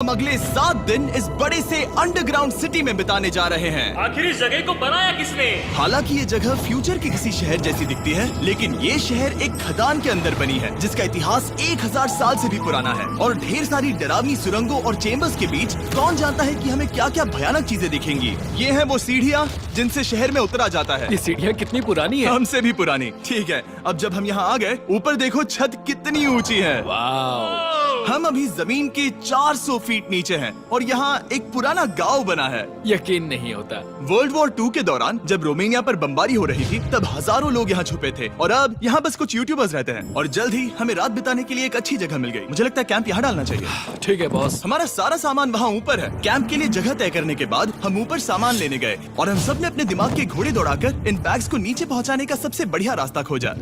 हम अगले 7 दिन इस बड़े से अंडरग्राउंड सिटी में बिताने जा रहे हैं। आखिर इस जगह को बनाया किसने? हालांकि ये जगह फ्यूचर के किसी शहर जैसी दिखती है, लेकिन ये शहर एक खदान के अंदर बनी है जिसका इतिहास 1000 साल से भी पुराना है और ढेर सारी डरावनी सुरंगों और चेम्बर्स के बीच कौन जानता है कि हमें क्या क्या भयानक चीजें दिखेंगी। ये है वो सीढ़ियाँ जिनसे शहर में उतरा जाता है। ये सीढ़ियाँ कितनी पुरानी है? हमसे भी पुरानी। ठीक है, अब जब हम यहाँ आ गए, ऊपर देखो छत कितनी ऊंची है। वाव! हम अभी जमीन के 400 फीट नीचे हैं और यहाँ एक पुराना गांव बना है। यकीन नहीं होता। वर्ल्ड वॉर 2 के दौरान जब रोमानिया पर बमबारी हो रही थी, तब हजारों लोग यहाँ छुपे थे और अब यहाँ बस कुछ यूट्यूबर्स रहते हैं। और जल्द ही हमें रात बिताने के लिए एक अच्छी जगह मिल गई। मुझे लगता है कैंप यहाँ डालना चाहिए। ठीक है बॉस। हमारा सारा सामान वहाँ ऊपर है। कैंप के लिए जगह तय करने के बाद हम ऊपर सामान लेने गए और हम सब ने अपने दिमाग के घोड़े दौड़ाकर इन बैग्स को नीचे पहुँचाने का सबसे बढ़िया रास्ता खोजा।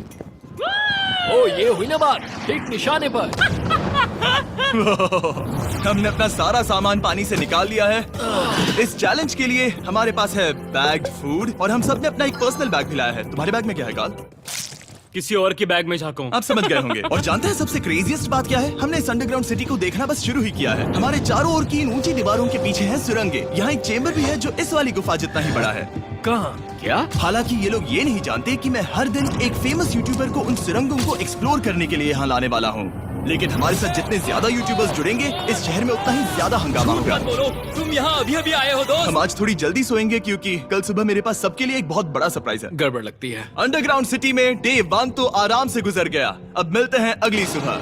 ओ, ये हुई ना बात, ठीक निशाने पर। हमने अपना सारा सामान पानी से निकाल लिया है। इस चैलेंज के लिए हमारे पास है बैग्ड फूड और हम सब ने अपना एक पर्सनल बैग भी लाया है। तुम्हारे बैग में क्या है काल? किसी और की बैग में झांको। आप समझ गए होंगे। और जानते हैं सबसे क्रेजीएस्ट बात क्या है? हमने इस अंडरग्राउंड सिटी को देखना बस शुरू ही किया है। हमारे चारों ओर की इन ऊंची दीवारों के पीछे है सुरंगें। यहाँ एक चेम्बर भी है जो इस वाली गुफा जितना ही बड़ा है। कहाँ? क्या? हालांकि ये लोग ये नहीं जानते कि मैं हर दिन एक फेमस यूट्यूबर को उन सुरंगों को एक्सप्लोर करने के लिए यहाँ लाने वाला हूँ। लेकिन हमारे साथ जितने ज्यादा यूट्यूबर्स जुड़ेंगे, इस शहर में उतना ही ज्यादा हंगामा होगा। बोलो, तुम यहाँ अभी अभी आए हो दोस्त? हम आज थोड़ी जल्दी सोएंगे क्योंकि कल सुबह मेरे पास सबके लिए एक बहुत बड़ा सरप्राइज है। गड़बड़ लगती है। अंडरग्राउंड सिटी में डे 1 तो आराम से गुजर गया। अब मिलते हैं अगली सुबह।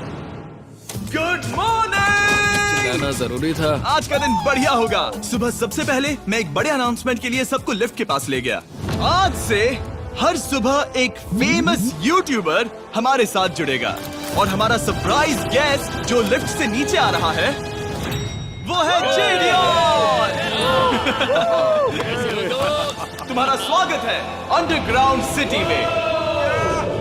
Good morning! जाना जरूरी था। आज का दिन बढ़िया होगा। सुबह सबसे पहले मैं एक बड़े अनाउंसमेंट के लिए सबको लिफ्ट के पास ले गया। आज से हर सुबह एक फेमस यूट्यूबर हमारे साथ जुड़ेगा और हमारा सरप्राइज गेस्ट जो लिफ्ट से नीचे आ रहा है वो है जेडियन। तुम्हारा स्वागत है अंडरग्राउंड सिटी में।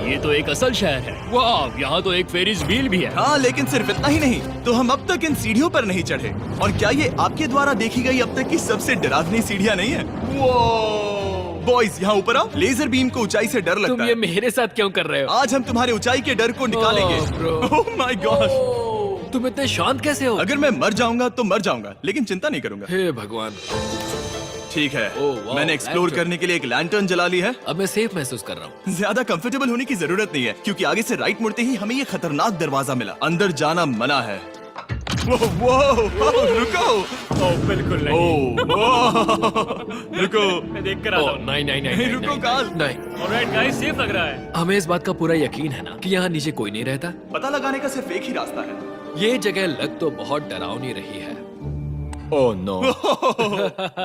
ये तो एक असल शहर है। वाह, यहाँ तो एक फेरिस व्हील भी है। हाँ, लेकिन सिर्फ इतना ही नहीं, तो हम अब तक इन सीढ़ियों पर नहीं चढ़े। और क्या ये आपके द्वारा देखी गई अब तक की सबसे डरावनी सीढ़ियाँ नहीं है? बॉयज, यहाँ ऊपर आओ। लेजर बीम को ऊंचाई से डर लगता तुम है। ये मेरे साथ क्यों कर रहे हो? आज हम तुम्हारे ऊंचाई के डर को निकालेंगे। Oh my God! तुम इतने शांत कैसे हो? अगर मैं मर जाऊंगा तो मर जाऊंगा, लेकिन चिंता नहीं करूंगा। हे भगवान! ठीक है, ओह, वाह, मैंने एक्सप्लोर लैंटर्न। करने के लिए एक लैंटर्न जला ली है। अब मैं सेफ महसूस कर रहा हूँ। ज्यादा कंफर्टेबल होने की जरूरत नहीं है क्योंकि आगे से राइट मुड़ते ही हमें ये खतरनाक दरवाजा मिला। अंदर जाना मना है। वो रुको। बिल्कुल नहीं। रुको। मैं देख कर ओह, आता हूँ। नहीं नहीं नहीं नहीं, नहीं, रुको नहीं, काल। नहीं। ऑलराइट गाइस, सेफ लग रहा है। हमें इस बात का पूरा यकीन है ना कि यहाँ नीचे कोई नहीं रहता। पता लगाने का सिर्फ एक ही रास्ता है। ये जगह लग तो बहुत डरावनी रही है। Oh no!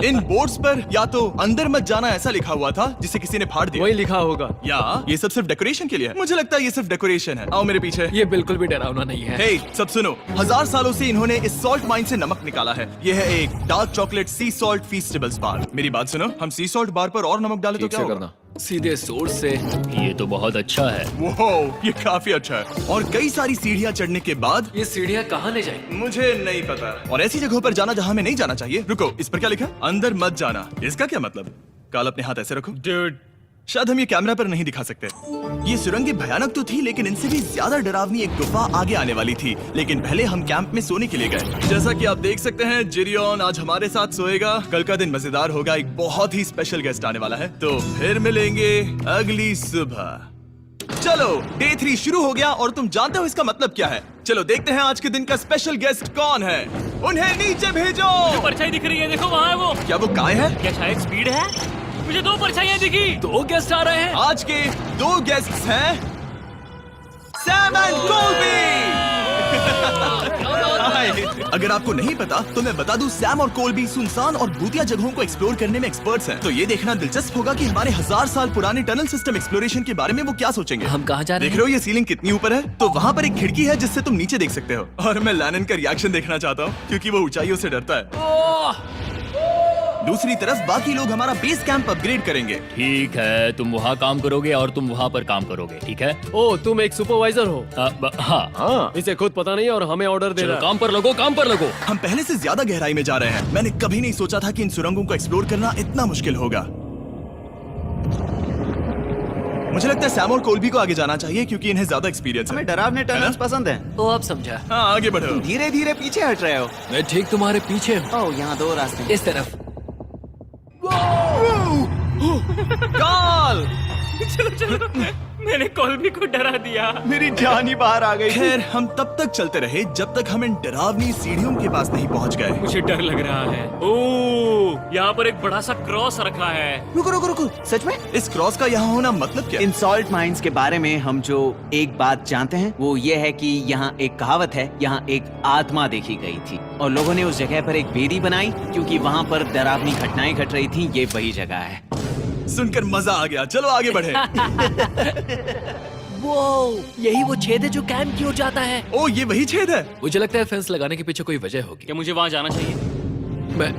इन बोर्ड्स पर या तो अंदर मत जाना ऐसा लिखा हुआ था जिसे किसी ने फाड़ दिया, वही लिखा होगा। या ये सब सिर्फ डेकोरेशन के लिए है। मुझे लगता है ये सिर्फ डेकोरेशन है। आओ मेरे पीछे। ये बिल्कुल भी डरावना नहीं है। हे, सब सुनो। 1000 सालों से इन्होंने इस सॉल्ट माइन से नमक निकाला है। ये है एक डार्क चॉकलेट सी सॉल्ट फीस्टेबल्स बार। मेरी बात सुनो, हम सी सॉल्ट बार पर और नमक डाले तो ठीक क्या से होगा? करना। सीधे सोर्स से। ये तो बहुत अच्छा है। वो ये काफी अच्छा है। और कई सारी सीढ़ियाँ चढ़ने के बाद ये सीढ़ियाँ कहाँ ले जाएंगी? मुझे नहीं पता। और ऐसी जगहों पर जाना जहाँ हमें नहीं जाना चाहिए। रुको, इस पर क्या लिखा है? अंदर मत जाना। इसका क्या मतलब? काल, अपने हाथ ऐसे रखो। Dude, शायद हम ये कैमरा पर नहीं दिखा सकते। ये सुरंगें भयानक तो थी, लेकिन इनसे भी ज्यादा डरावनी एक गुफा आगे आने वाली थी। लेकिन पहले हम कैंप में सोने के लिए गए। जैसा कि आप देख सकते हैं, जिरियन आज हमारे साथ सोएगा। कल का दिन मजेदार होगा। एक बहुत ही स्पेशल गेस्ट आने वाला है। तो फिर मिलेंगे अगली सुबह। चलो, डे 3 शुरू हो गया और तुम जानते हो इसका मतलब क्या है? चलो देखते हैं आज के दिन का स्पेशल गेस्ट कौन है। उन्हें नीचे भेजो। परछाई दिख रही है, देखो वहाँ है वो। क्या वो काय है? क्या शायद स्पीड है? मुझे 2 परछाइयाँ दिखी। 2 गेस्ट आ रहे हैं। आज के 2 गेस्ट्स हैं सैम एंड कोल्बी। अगर आपको नहीं पता तो मैं बता दूं, सैम और कोल्बी सुनसान और भूतिया जगहों को एक्सप्लोर करने में एक्सपर्ट्स हैं। तो ये देखना दिलचस्प होगा कि हमारे 1000 साल पुराने टनल सिस्टम एक्सप्लोरेशन के बारे में वो क्या सोचेंगे। हम कहाँ जा रहे देख रहे हो ये सीलिंग कितनी ऊपर है? तो वहाँ पर एक खिड़की है जिससे तुम नीचे देख सकते हो। और मैं लैनन का रिएक्शन देखना चाहता हूँ क्योंकि वो ऊंचाइयों से डरता है। ओह! दूसरी तरफ बाकी लोग हमारा बेस कैंप अपग्रेड करेंगे। ठीक है, तुम वहाँ काम करोगे और तुम वहाँ पर काम करोगे, ठीक है? ओ, तुम एक सुपरवाइजर हो? हाँ। इसे खुद पता नहीं और हमें ऑर्डर दे चलो रहा है। काम पर लगो, काम पर लगो। हम पहले से ज्यादा गहराई में जा रहे हैं। मैंने कभी नहीं सोचा था कि इन सुरंगों को एक्सप्लोर करना इतना मुश्किल होगा। मुझे लगता है सैम और कोल्बी को आगे जाना चाहिए क्योंकि इन्हें ज्यादा एक्सपीरियंस है। हमें डरावने टनल्स पसंद हैं। वो अब समझा। हाँ आगे बढ़ो। धीरे धीरे पीछे हट रहे हो। मैं ठीक तुम्हारे पीछे हूँ। ओह, यहाँ 2 रास्ते हैं। इस तरफ। काल चलो चलो, मैंने कॉल्बी को डरा दिया। मेरी जान ही बाहर आ गई। खैर हम तब तक चलते रहे जब तक हम इन डरावनी सीढ़ियों के पास नहीं पहुंच गए। मुझे डर लग रहा है। ओह, यहाँ पर एक बड़ा सा क्रॉस रखा है। रुको रुको रुको, सच में? इस क्रॉस का यहाँ होना मतलब क्या? इन सॉल्ट माइंस के बारे में हम जो एक बात जानते हैं वो ये है कि यहाँ एक कहावत है, यहाँ एक आत्मा देखी गई थी और लोगों ने उस जगह पर एक वेदी बनाई क्योंकि वहाँ पर डरावनी घटनाएं घट रही थी। ये वही जगह है। सुनकर मजा आ गया, चलो आगे बढ़े। वो यही वो छेद है जो कैंप की ओर जाता है। ओ ये वही छेद है। मुझे लगता है फेंस लगाने के पीछे कोई वजह होगी। क्या मुझे वहाँ जाना चाहिए?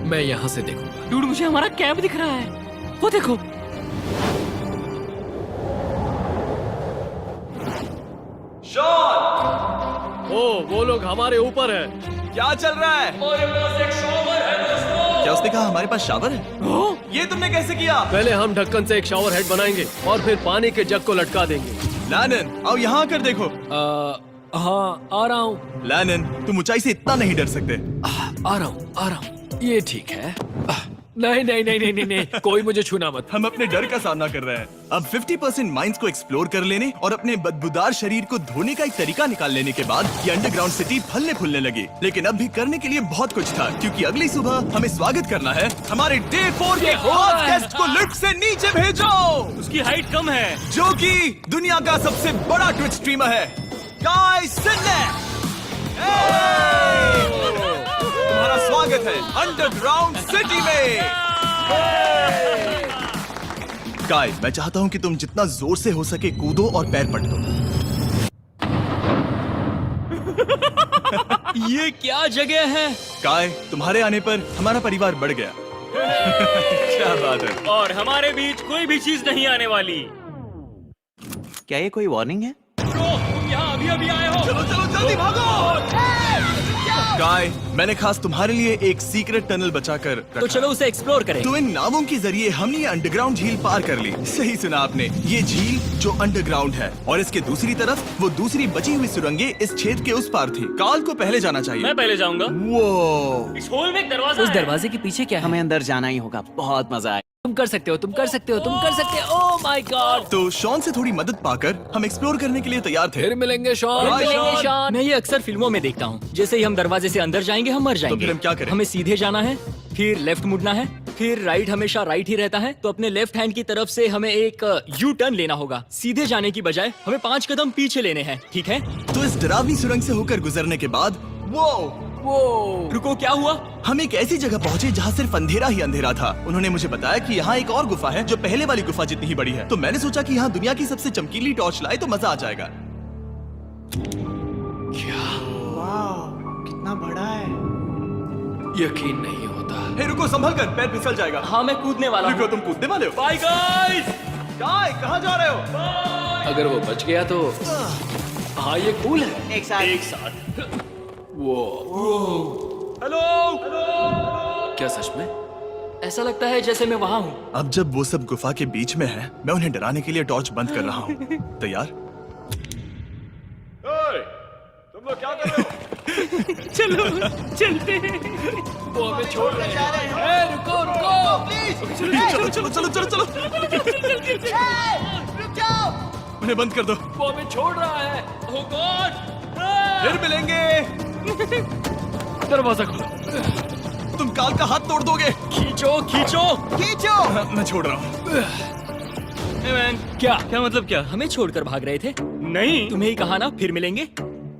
मैं यहाँ से देखूंगा। डूड, मुझे हमारा कैंप दिख रहा है। वो देखो। ओ, वो लोग हमारे ऊपर है। क्या चल रहा है? क्या उसने कहा हमारे पास शावर है? ये तुमने कैसे किया? पहले हम ढक्कन से एक शावर हेड बनाएंगे और फिर पानी के जग को लटका देंगे। लैनन आओ यहाँ कर देखो। हाँ आ रहा हूँ। लैनन तुम ऊंचाई से इतना नहीं डर सकते। आ रहा हूँ। ये ठीक है। नहीं नहीं नहीं नहीं नहीं नहीं, कोई मुझे छूना मत। हम अपने डर का सामना कर रहे हैं। अब 50% माइंस को एक्सप्लोर कर लेने और अपने बदबूदार शरीर को धोने का एक तरीका निकाल लेने के बाद ये अंडरग्राउंड सिटी फलने फूलने लगी। लेकिन अब भी करने के लिए बहुत कुछ था क्योंकि अगली सुबह हमें स्वागत करना है। हमारे डे 4 के हॉट गेस्ट को लिफ्ट से नीचे भेजो, उसकी हाइट कम है। जो कि दुनिया का सबसे बड़ा ट्विच स्ट्रीमर है, गाय सिडनेक। तुम्हारा स्वागत है अंडरग्राउंड सिटी में। गाय, मैं चाहता हूँ कि तुम जितना जोर से हो सके कूदो और पैर पटको। ये क्या जगह है? गाय, तुम्हारे आने पर हमारा परिवार बढ़ गया। क्या बात है। और हमारे बीच कोई भी चीज नहीं आने वाली। क्या ये कोई वार्निंग है? तुम यहाँ अभी अभी आए हो। चलो चलो जल्दी भागो। गाय, मैंने खास तुम्हारे लिए एक सीक्रेट टनल बचाकर रखा। तो चलो उसे एक्सप्लोर करें। तो इन नावों के जरिए हमने ये अंडरग्राउंड झील पार कर ली। सही सुना आपने, ये झील जो अंडरग्राउंड है और इसके दूसरी तरफ वो दूसरी बची हुई सुरंगें इस छेद के उस पार थी। काल को पहले जाना चाहिए। मैं पहले जाऊंगा। वो इस होल में एक दरवाजा उस है। दरवाजे के पीछे क्या है? हमें अंदर जाना ही होगा। बहुत मजा आए। तुम कर सकते हो, तुम कर सकते हो, तुम कर सकते हो। Oh my God. तो शॉन से थोड़ी मदद पाकर हम एक्सप्लोर करने के लिए तैयार थे। फिर मिलेंगे शॉन। Bye, Shawn. शॉन। मैं ये अक्सर फिल्मों में देखता हूँ। जैसे ही हम दरवाजे से अंदर जाएंगे हम मर जाएंगे। फिर हम क्या करें? हमें सीधे जाना है, फिर लेफ्ट मुड़ना है, फिर राइट हमेशा राइट ही रहता है। तो अपने लेफ्ट हैंड की तरफ से हमें एक यू टर्न लेना होगा। सीधे जाने की बजाय हमें 5 कदम पीछे लेने हैं, ठीक है? तो इस डरावनी सुरंग से होकर गुजरने के बाद वो रुको, क्या हुआ? हम एक ऐसी जगह पहुंचे जहाँ सिर्फ अंधेरा ही अंधेरा था। उन्होंने मुझे बताया कि यहाँ एक और गुफा है जो पहले वाली गुफा जितनी ही बड़ी है। तो मैंने सोचा कि यहाँ दुनिया की सबसे चमकीली टॉर्च लाए तो मजा आ जाएगा। कितना बड़ा है। यकीन नहीं होता। हे रुको, संभल कर, पैर फिसल जाएगा। हाँ, मैं कूदने वाला रुको, हूँ। तुम कूदने वाले हो? Bye guys. गाय, कहाँ जा रहे हो? अगर वो बच गया तो हाँ ये कूल है। एक साथ। एक साथ। हेलो। क्या सच में? ऐसा लगता है जैसे मैं वहाँ हूँ। अब जब वो सब गुफा के बीच में है, मैं उन्हें डराने के लिए टॉर्च बंद कर रहा हूँ। तैयार? तुम लोग क्या कर रहे हो? चलो चलते हैं। वो हमें छोड़ रहे हैं। रुको रुको। चलो चलो चलो चलो चलो। उन्हें बंद कर दो। वो हमें छोड़ रहा है। Oh God! फिर मिलेंगे। दरवाजा खोलो। तुम काल का हाथ तोड़ दोगे। खींचो खींचो। खींचो। मैं छोड़ रहा हूँ। Hey man, क्या? क्या मतलब क्या? हमें छोड़कर भाग रहे थे? नहीं। तुम्हें ही कहा ना फिर मिलेंगे।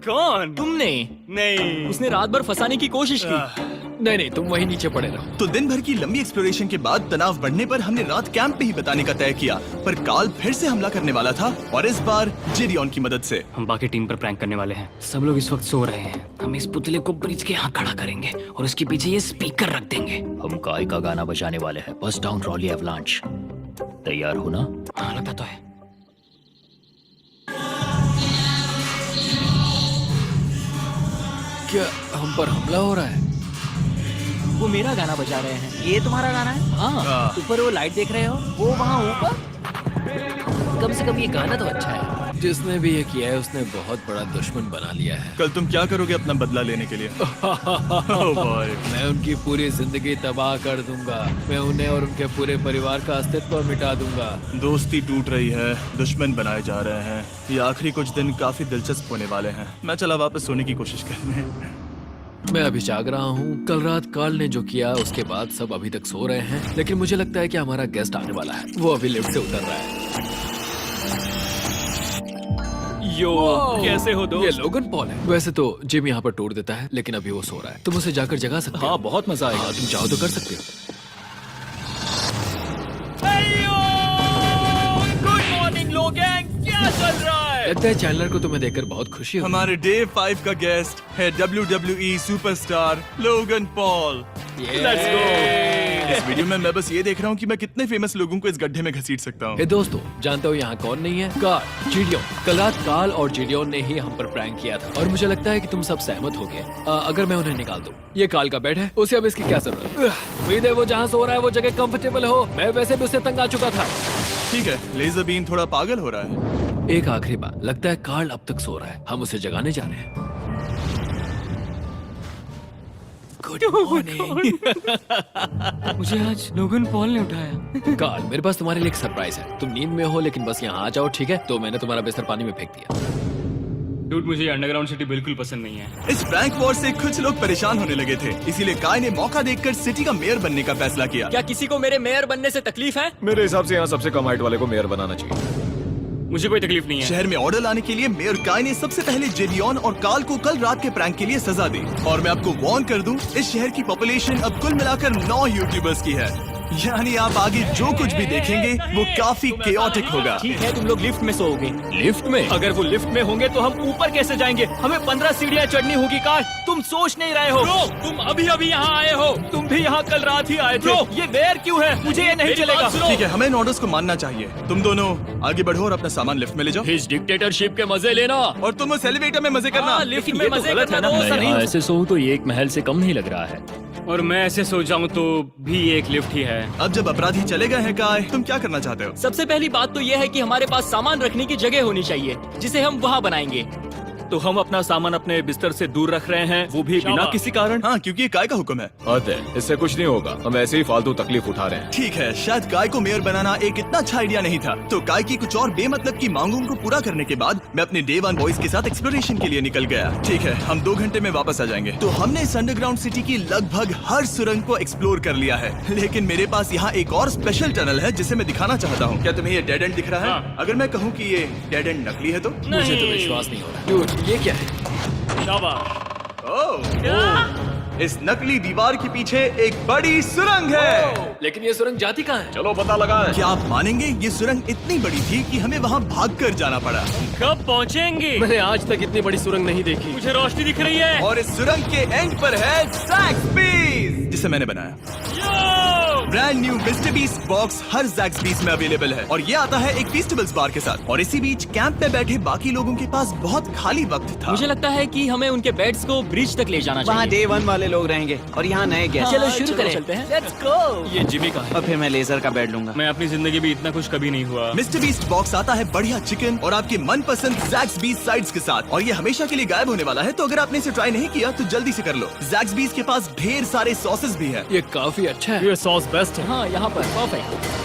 कौन? तुमने। नहीं। उसने रात भर फंसाने की कोशिश की। नहीं नहीं, तुम वहीं नीचे पड़े रहो। तो दिन भर की लंबी एक्सप्लोरेशन के बाद तनाव बढ़ने पर हमने रात कैंप पे ही बिताने का तय किया। पर काल फिर से हमला करने वाला था और इस बार जिरियन की मदद से। हम बाकी टीम पर प्रैंक करने वाले हैं। सब लोग इस वक्त सो रहे हैं। हम इस पुतले को ब्रिज के यहाँ खड़ा करेंगे और उसके पीछे ये स्पीकर रख देंगे। हम काय का गाना बजाने वाले हैं, बस डाउन रॉली एवलांच। तैयार हो ना? हाँ, लगता तो है। क्या हम पर हमला हो रहा है? वो मेरा गाना बजा रहे हैं। ये तुम्हारा गाना है? हाँ, ऊपर वो लाइट देख रहे हो? वो वहाँ ऊपर। कम से कम ये गाना तो अच्छा है। जिसने भी ये किया है उसने बहुत बड़ा दुश्मन बना लिया है। कल तुम क्या करोगे अपना बदला लेने के लिए? Oh boy. मैं उनकी पूरी जिंदगी तबाह कर दूंगा। मैं उन्हें और उनके पूरे परिवार का अस्तित्व मिटा दूंगा। दोस्ती टूट रही है, दुश्मन बनाए जा रहे हैं। ये आखिरी कुछ दिन काफी दिलचस्प होने वाले हैं। मैं चला वापस सोने की कोशिश करने। मैं अभी जाग रहा हूँ। कल रात कार्ल ने जो किया उसके बाद सब अभी तक सो रहे हैं, लेकिन मुझे लगता है कि हमारा गेस्ट आने वाला है। वो अभी लिफ्ट से उतर रहा है। यो, कैसे हो ये दोस्त? लोगन पॉल है। वैसे तो जिम यहाँ पर टूट देता है, लेकिन अभी वो सो रहा है। तुम उसे जाकर जगा सकते हो। हाँ, बहुत मजा आएगा। हाँ, तुम चाहो तो कर सकते हो। गुड मॉर्निंग लोगैंग, क्या चल रहा है? लगता है चैनलर को तुम्हें देखकर बहुत खुशी होगी। हमारे डे 5 का गेस्ट है WWE superstar Logan Paul. Let's go. इस वीडियो में मैं बस ये देख रहा हूँ कि मैं कितने फेमस लोगों को इस गड्ढे में घसीट सकता हूँ। हे दोस्तों, जानते हो यहाँ कौन नहीं है? कार्ल, जीडियोन। कल रात कार्ल और जीडियोन ने ही हम पर प्रैंक किया था और मुझे लगता है कि तुम सब सहमत हो गए। अगर मैं उन्हें निकाल दूं। ये कार्ल का बेड है, उसे अब इसकी क्या जरूरत है? उम्मीद है वो जहाँ सो रहा है वो जगह कंफर्टेबल हो। मैं वैसे भी उससे तंग आ चुका था। ठीक है, लेजर बीन थोड़ा पागल हो रहा है। एक आखिरी बात, लगता है कार्ल अब तक सो रहा है। हम उसे जगाने जा रहे हैं। Good morning. मुझे आज लोगन पॉल ने उठाया। कार्ल, मेरे पास तुम्हारे लिए एक सरप्राइज है। तुम नींद में हो लेकिन बस यहाँ आ जाओ, ठीक है? तो मैंने तुम्हारा बिस्तर पानी में फेंक दिया। डूड, मुझे अंडरग्राउंड सिटी बिल्कुल पसंद नहीं है। इस प्रैंक वॉर से कुछ लोग परेशान होने लगे थे, इसीलिए काय ने मौका देखकर सिटी का मेयर बनने का फैसला किया। क्या किसी को मेरे मेयर बनने से तकलीफ है? मेरे हिसाब से यहाँ सबसे कम हाइट वाले को मेयर बनाना चाहिए। मुझे कोई तकलीफ नहीं है। शहर में ऑर्डर लाने के लिए मेयर काय ने सबसे पहले जेडियन और कार्ल को कल रात के प्रैंक के लिए सजा दी। और मैं आपको वार्न कर दूं, इस शहर की पॉपुलेशन अब कुल मिलाकर 9 यूट्यूबर्स की है। यानी आप आगे जो कुछ भी देखेंगे वो काफी केओटिक होगा। ठीक है, तुम लोग लिफ्ट में सोओगे। लिफ्ट में? अगर वो लिफ्ट में होंगे तो हम ऊपर कैसे जाएंगे? हमें 15 सीढ़ियाँ चढ़नी होगी। कार्ल, तुम सोच नहीं रहे हो। ब्रो, तुम अभी अभी यहाँ आए हो। तुम भी यहाँ कल रात ही आए थे। ये मेयर क्यों है? मुझे ये नहीं मेरी चलेगा। बात सुनो। ठीक है, हमें इन ऑर्डर्स को मानना चाहिए। तुम दोनों आगे बढ़ो और अपना सामान लिफ्ट में ले जाओ। इस डिक्टेटरशिप के मजे लेना। और तुम उस एलिवेटर में मजे करना। हाँ, लिफ्ट लेकिन में ये तो मजे गलत है करना ना। तो ऐसा मैं नहीं हो यहाँ ऐसे सोऊं तो ये एक महल से कम नहीं लग रहा है। और मैं ऐसे सो जाऊं तो भी एक लिफ्ट ही है। अब जब अपराधी चले गए हैं काय, तुम क्या करना चाहते हो? सबसे पहली बात तो ये है कि हमारे पास सामान रखने की जगह होनी चाहिए, जिसे हम वहाँ बनाएंगे। तो हम अपना सामान अपने बिस्तर से दूर रख रहे हैं, वो भी बिना किसी कारण। हाँ, क्योंकि ये काय का हुक्म है। अतः इससे कुछ नहीं होगा, हम ऐसे ही फालतू तकलीफ उठा रहे हैं। ठीक है, शायद काय को मेयर बनाना एक इतना अच्छा आइडिया नहीं था। तो काय की कुछ और बेमतलब की मांगों को पूरा करने के बाद मैं अपने डे 1 बॉयज के साथ एक्सप्लोरेशन के लिए निकल गया। ठीक है, हम 2 घंटे में वापस आ जाएंगे। तो हमने इस अंडरग्राउंड सिटी की लगभग हर सुरंग को एक्सप्लोर कर लिया है, लेकिन मेरे पास यहाँ एक और स्पेशल टनल है जिसे मैं दिखाना चाहता हूँ। क्या तुम्हें ये डेड एंड दिख रहा है? हाँ। अगर मैं कहूँ कि ये डेड एंड नकली है तो? मुझे तो विश्वास नहीं हो रहा। Dude, ये क्या है? ओह, इस नकली दीवार के पीछे एक बड़ी सुरंग है। लेकिन ये सुरंग जाती कहाँ है? चलो पता लगाएं। क्या आप मानेंगे, ये सुरंग इतनी बड़ी थी कि हमें वहाँ भागकर जाना पड़ा। कब पहुँचेंगे? मैंने आज तक इतनी बड़ी सुरंग नहीं देखी। मुझे रोशनी दिख रही है। और इस सुरंग के एंड पर है ज़ैक्सबीस, जिसे मैंने बनाया। Brand new Mister Beast box हर ज़ैक्सबीस में अवेलेबल है और ये आता है एक फेस्टिवल्स बार के साथ। और इसी बीच कैंप में बैठे बाकी लोगों के पास बहुत खाली वक्त था। मुझे लगता है कि हमें उनके बेड्स को ब्रिज तक ले जाना वहाँ चाहिए। डे 1 वाले लोग रहेंगे और यहाँ नए गेस्ट। चलो शुरू करें। चलते हैं। Let's go। ये जिमी का है। और फिर मैं लेजर का बेड लूंगा। मैं अपनी जिंदगी में इतना खुश कभी नहीं हुआ। मिस्टर बीस्ट बॉक्स आता है बढ़िया चिकन और आपके मनपसंद ज़ैक्सबीस साइड्स के साथ, और ये हमेशा के लिए गायब होने वाला है। तो अगर आपने इसे ट्राई नहीं किया तो जल्दी से कर लो। ज़ैक्सबीस के पास ढेर सारे सॉसेस भी है। ये काफी अच्छा है। ये सॉस बेस्ट है। हाँ, यहाँ पर परफेक्ट।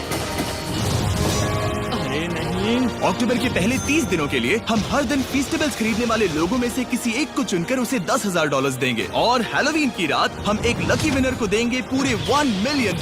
अरे नहीं, अक्टूबर के पहले 30 दिनों के लिए हम हर दिन फेस्टिवल्स खरीदने वाले लोगों में से किसी एक को चुनकर उसे $10,000 देंगे। और हैलोवीन की रात हम एक लकी विनर को देंगे पूरे $1 मिलियन।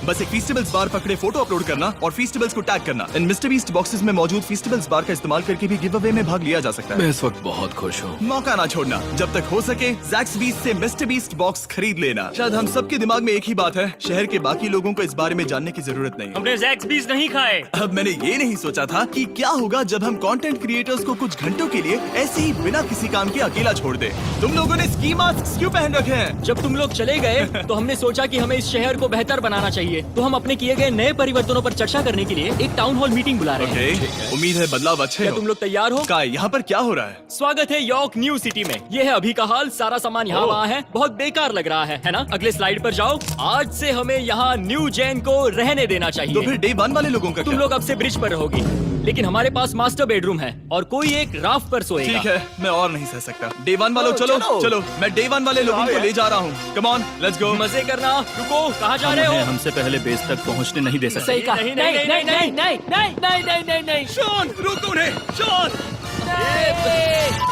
बस एक फेस्टिवल्स बार पकड़े फोटो अपलोड करना और फेस्टिवल्स को टैग करना। इन मिस्टर बीस्ट बॉक्सेस में मौजूद फेस्टिवल्स बार का इस्तेमाल करके भी गिव अवे में भाग लिया जा सकता है। मैं इस वक्त बहुत खुश हूँ। मौका ना छोड़ना, जब तक हो सके ज़ैक्सबीस से मिस्टर बीस्ट बॉक्स खरीद लेना। शायद हम सबके दिमाग में एक ही बात है, शहर के बाकी लोगों को इस बारे में जानने की जरूरत नहीं है। हमने ज़ैक्सबीस नहीं खाए। अब मैंने ये नहीं सोचा था कि क्या होगा जब हम कंटेंट क्रिएटर्स को कुछ घंटों के लिए ऐसे ही बिना किसी काम के अकेला छोड़ दे। तुम लोगों ने स्की मास्क क्यों पहन रखे हैं? जब तुम लोग चले गए तो हमने सोचा कि हमें इस शहर को बेहतर बनाना चाहिए। तो हम अपने किए गए नए परिवर्तनों पर चर्चा करने के लिए एक टाउन हॉल मीटिंग बुला रहे हैं। ओके, उम्मीद है बदलाव अच्छे क्या हो। तुम लोग तैयार हो? काय, यहाँ पर क्या हो रहा है? स्वागत है यॉर्क न्यू सिटी में। ये है अभी का हाल। सारा सामान यहाँ वहाँ है। बहुत बेकार लग रहा है ना? अगले स्लाइड पर जाओ। आज से हमें यहाँ न्यू जेन को रहने देना तो चाहिए। फिर डे 1 वाले लोगों का तुम क्या? लोग अब से ब्रिज पर रहोगी। लेकिन हमारे पास मास्टर बेडरूम है और कोई एक राफ्ट पर सोएगा। ठीक है, मैं और नहीं सह सकता। डे 1 वालों चलो चलो, मैं डे 1 वाले लोगों को ले जा रहा हूँ। Come on, let's go. मजे करना। रुको, कहाँ जा रहे हो? हमसे पहले बेस तक पहुंचने नहीं दे सकते। सही कहा। नहीं, नहीं, नहीं, नहीं, नहीं, नहीं नहीं नहीं नहीं। शॉन, रोको उन्हें। शॉन,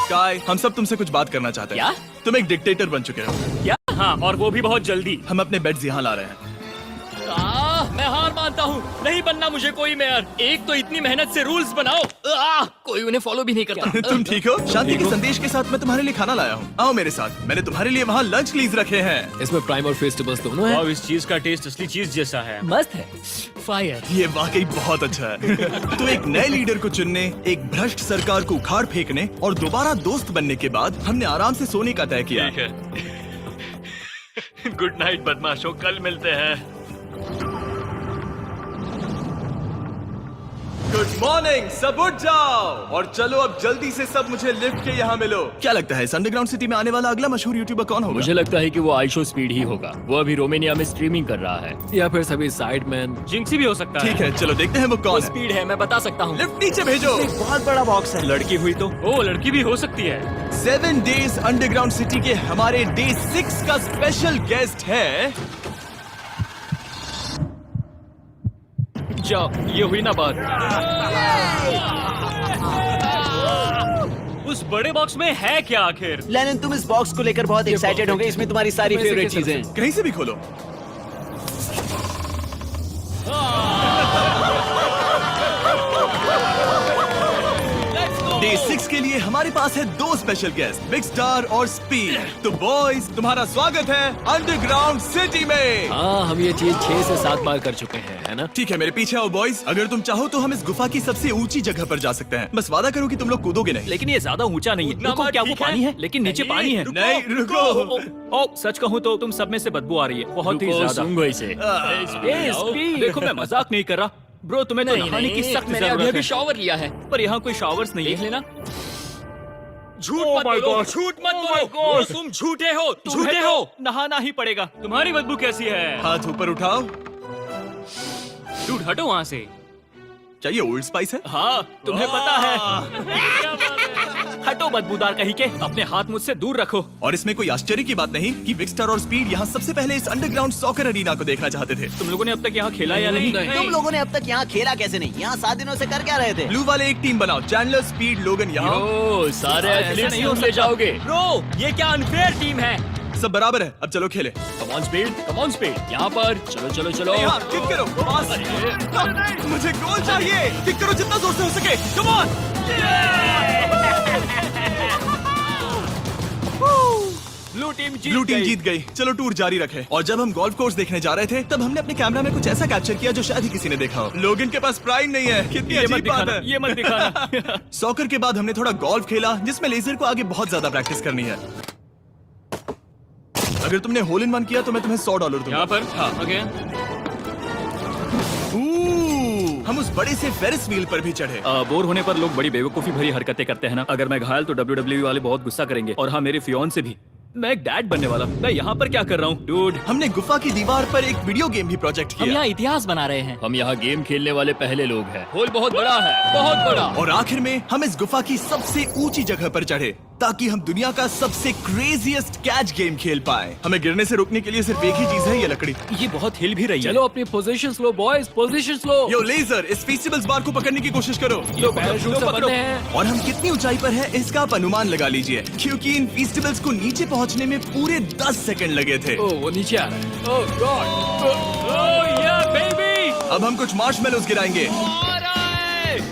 स्काई, हम सब तुमसे कुछ बात करना चाहते हैं। क्या? तुम एक डिक्टेटर बन चुके हो। क्या? हाँ, और वो भी बहुत जल्दी। हम अपने बेड्स यहाँ ला रहे हैं। मैं हार मानता हूँ। नहीं बनना मुझे कोई मेयर। एक तो इतनी मेहनत से रूल्स बनाओ, कोई उन्हें फॉलो भी नहीं करता। तुम ठीक हो? शांति के संदेश के साथ मैं तुम्हारे लिए खाना लाया हूँ। आओ मेरे साथ, मैंने तुम्हारे लिए वहाँ लंच लीज रखे हैं। इसमें प्राइम और फेस्टिवल्स दोनों हैं। अब इस चीज का टेस्ट असली चीज जैसा है। मस्त है। फायर। ये वाकई बहुत अच्छा है। तो एक नए लीडर को चुनने, एक भ्रष्ट सरकार को उखाड़ फेंकने और दोबारा दोस्त बनने के बाद हमने आराम से सोने का तय किया। गुड नाइट बदमाशों, कल मिलते हैं। गुड मॉर्निंग, सब उठ जाओ और चलो अब जल्दी से सब मुझे लिफ्ट के यहाँ मिलो। क्या लगता है इस अंडरग्राउंड सिटी में आने वाला अगला मशहूर यूट्यूबर कौन होगा? मुझे लगता है कि वो आइशो स्पीड ही होगा। वो अभी रोमानिया में स्ट्रीमिंग कर रहा है। या फिर सभी साइडमैन। जिंक्सी भी हो सकता है। ठीक है, चलो देखते हैं वो कौन है। स्पीड है, मैं बता सकता हूँ। लिफ्ट नीचे भेजो। बहुत बड़ा बॉक्स है। लड़की हुई तो ओ लड़की भी हो सकती है। 7 डेज अंडरग्राउंड सिटी के हमारे डे 6 का स्पेशल गेस्ट है। जाओ, ये हुई ना बात। उस बड़े बॉक्स में है क्या आखिर? लेनिन, तुम इस बॉक्स को लेकर बहुत एक्साइटेड होंगे। इसमें तुम्हारी सारी इसमें से फेवरेट किस तरह चीजें हैं। कहीं से भी खोलो। डे 6 के लिए हमारे पास है 2 स्पेशल गेस्ट, बिग स्टार और स्पीड। तो बॉयज, तुम्हारा स्वागत है अंडरग्राउंड सिटी में। हाँ, हम ये चीज 6 से 7 बार कर चुके हैं, है ना? ठीक है, मेरे पीछे आओ बॉयज। अगर तुम चाहो तो हम इस गुफा की सबसे ऊंची जगह पर जा सकते हैं। बस वादा करो कि तुम लोग कूदोगे नहीं। लेकिन ये ज्यादा ऊंचा नहीं है। रुको, क्या वो पानी है? लेकिन नीचे पानी है। नहीं, रुको। ओ, सच कहूँ तो तुम सब में से बदबू आ रही है, बहुत ही ज्यादा। सूंघो इसे। देखो, मैं मजाक नहीं कर रहा ब्रो, तुम्हें तो नहाने की सख्त मैंने अभी जरूरत अभी है। शॉवर लिया है। पर यहाँ कोई शॉवर्स नहीं देख है। लेना। झूठ Oh मत my बोलो, God. झूठ मत Oh बोलो। my God. तुम झूठे हो, तुम्हें झूठे तो हो। नहाना ही पड़ेगा। तुम्हारी बदबू कैसी है? हाथ ऊपर उठाओ। डूड, हटो वहाँ से। क्या ये ओल्ड स्पाइस है? हाँ, तुम्हें पता है। हटो बदबूदार कहीं के, अपने हाथ मुझसे दूर रखो। और इसमें कोई आश्चर्य की बात नहीं कि बिग स्टार और स्पीड यहाँ सबसे पहले इस अंडरग्राउंड सॉकर अरीना को देखना चाहते थे। तुम लोगों ने अब तक यहाँ खेला या नहीं? तुम लोगों ने अब तक यहाँ खेला कैसे नहीं? यहाँ 7 दिनों से कर क्या रहे थे? ब्लू वाले एक टीम बनाओ, चैंडलर, स्पीड, लोगन यहाँ। ओ, सारे ऐसा एथलीट्स नहीं तुम हो ले सकता। जाओगे। ब्रो, ये क्या अनफेयर टीम है। सब बराबर है, अब चलो खेले। Come on speed, come on speed. यहाँ पर चलो चलो चलो। यहाँ किक करो, पास। मुझे गोल चाहिए। किक करो जितना जोर से हो सके। Come on. ब्लू टीम जीत गई। चलो टूर जारी रखे। और जब हम गोल्फ कोर्स देखने जा रहे थे तब हमने अपने कैमरा में कुछ ऐसा कैप्चर किया जो शायद ही किसी ने देखा हो। लोगन के पास प्राइम नहीं है। कितनी ये मत अजीब बात दिखाना, है। ये मत दिखाना। सॉकर के बाद हमने थोड़ा गोल्फ खेला जिसमें लेजर को आगे बहुत ज्यादा प्रैक्टिस करनी है। अगर तुमने होल इन वन किया तो मैं तुम्हें $100 दूंगा। यहाँ पर हाँ। ओके। हम उस बड़े से फेरिस व्हील पर भी चढ़े। बोर होने पर लोग बड़ी बेवकूफी भरी हरकतें करते हैं ना। अगर मैं घायल तो WWE वाले बहुत गुस्सा करेंगे। और हाँ, मेरे फियोन्से भी। मैं एक डैड बनने वाला। मैं यहाँ पर क्या कर रहा हूँ डूड? हमने गुफा की दीवार पर एक वीडियो गेम भी प्रोजेक्ट हम किया। यहाँ इतिहास बना रहे हैं। हम यहाँ गेम खेलने वाले पहले लोग हैं। होल बहुत बड़ा है, बहुत बड़ा। और आखिर में हम इस गुफा की सबसे ऊंची जगह पर चढ़े ताकि हम दुनिया का सबसे क्रेजीएस्ट कैच गेम खेल पाए। हमें गिरने से रोकने के लिए सिर्फ एक ही चीज है, ये लकड़ी। ये बहुत हिल भी रही है। चलो अपनी पोजीशन लो बॉयज, पोजीशन लो। यो लेजर, इस फेस्टिवल्स बार को पकड़ने की कोशिश करो। ये पैराशूट से बंधे हैं। और हम कितनी ऊंचाई पर हैं इसका आप अनुमान लगा लीजिए, क्योंकि इन फेस्टिवल्स को नीचे पहुंचने में पूरे 10 सेकंड लगे थे। ओ, वो नीचे आ रहा है। ओह गॉड। ओह या बेबी। अब हम कुछ मार्शमेलोस गिराएंगे।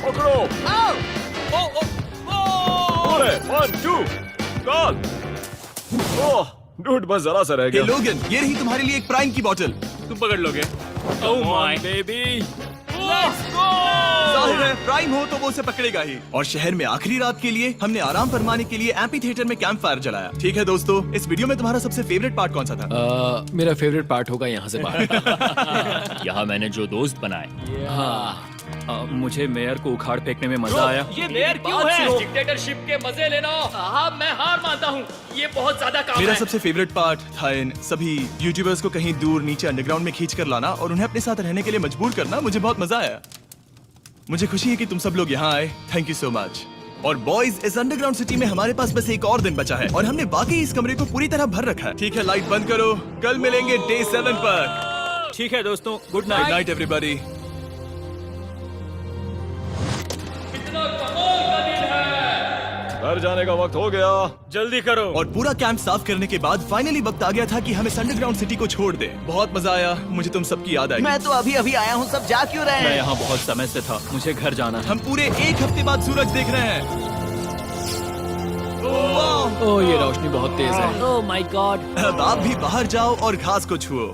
पकड़ो। अरे 1 2 कॉल। ओह डूड, बस जरा सा रह हे गया। लोगन, ये रही तुम्हारे लिए एक प्राइम की बोतल। तुम पकड़ लोगे? Oh my baby. Let's go. जाहिर है प्राइम हो तो वो उसे पकड़ेगा ही। और शहर में आखिरी रात के लिए हमने आराम फरमाने के लिए एम्पी थिएटर में कैंप फायर जलाया। ठीक है दोस्तों, इस वीडियो में तुम्हारा सबसे फेवरेट पार्ट कौन सा था? मेरा फेवरेट पार्ट होगा यहाँ से बाहर। यहाँ मैंने जो दोस्त बनाए। हाँ, मुझे मेयर को उखाड़ फेंकने में मजा आया। ये मेयर क्यों है? डिक्टेटरशिप के मजे लेना। हाँ, मैं हार मानता हूँ। ये बहुत ज्यादा काम मेरा है। सबसे फेवरेट पार्ट था इन सभी यूट्यूबर्स को कहीं दूर नीचे अंडरग्राउंड में खींच कर लाना और उन्हें अपने साथ रहने के लिए मजबूर करना। मुझे बहुत मजा आया। मुझे खुशी है कि तुम सब लोग यहाँ आए। Thank you so much. और बॉयज, इस अंडरग्राउंड सिटी में हमारे पास बस एक और दिन बचा है और हमने वाकई इस कमरे को पूरी तरह भर रखा है। ठीक है, लाइट बंद करो। कल मिलेंगे डे 7 पर। ठीक है दोस्तों, good good night. Night everybody. घर जाने का वक्त हो गया। जल्दी करो। और पूरा कैंप साफ करने के बाद फाइनली वक्त आ गया था कि हम इस अंडरग्राउंड सिटी को छोड़ दें। बहुत मजा आया। मुझे तुम सबकी याद आई। मैं तो अभी अभी आया हूँ, सब जा क्यों रहे मैं हैं? यहाँ बहुत समय से था, मुझे घर जाना है। हम पूरे एक हफ्ते बाद सूरज देख रहे हैं। ओह, ये रोशनी बहुत तेज है। Oh my God. अब आप भी बाहर जाओ और घास को छुओ।